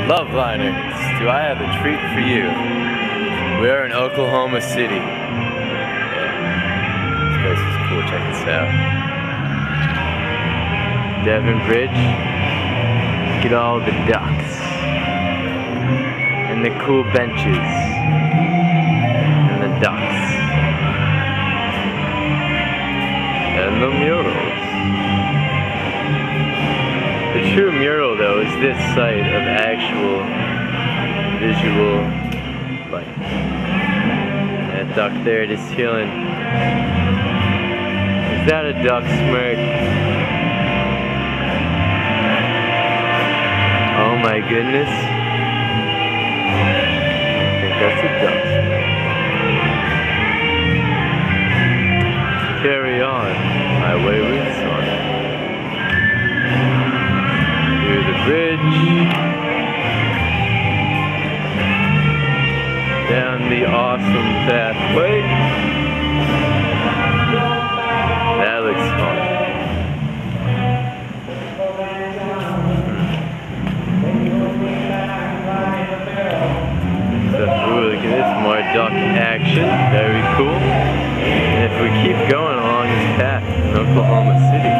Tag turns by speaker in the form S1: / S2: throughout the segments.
S1: Loveliners, do I have a treat for you? We're in Oklahoma City. Yeah. This place is cool, check this out. Devon Bridge. Look at all the ducks. And the cool benches. And the ducks. And the murals. The true mural, though, is this site of actual visual light. That duck there just chilling. Is that a duck smirk? Oh my goodness. I think that's a duck smirk. Carry on, my wayward son. Through the bridge, down the awesome pathway. That looks fun. So, ooh, look at this, more duck action, very cool. And if we keep going along this path in Oklahoma City,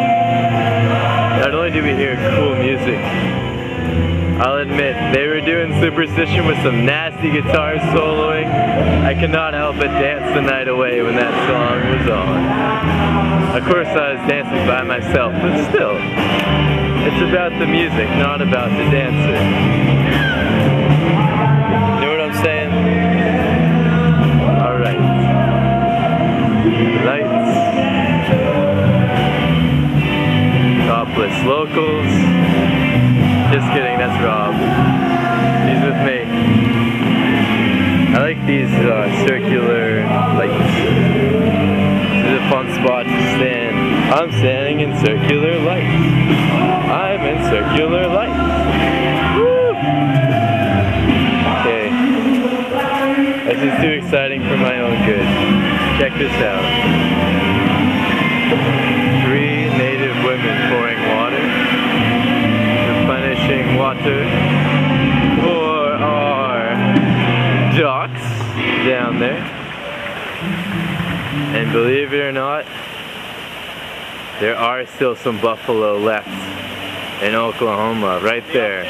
S1: not only do we hear cool music, I'll admit, they were doing Superstition with some nasty guitar soloing. I could not help but dance the night away when that song was on. Of course I was dancing by myself, but still, it's about the music, not about the dancer. You know what I'm saying? Alright. Lights. Topless locals. Just kidding, that's Rob. He's with me. I like these circular lights. This is a fun spot to stand. I'm standing in circular lights. I'm in circular lights. Woo! Okay. This is too exciting for my own good. Check this out. 3 native women pouring water. Replenishing water for our ducks down there. And believe it or not, there are still some buffalo left in Oklahoma, right there.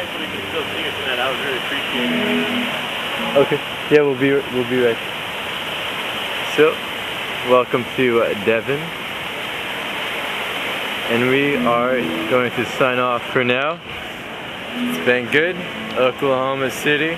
S1: Okay, yeah, we'll be right. So, welcome to Devon. And we are going to sign off for now. It's been good, Oklahoma City.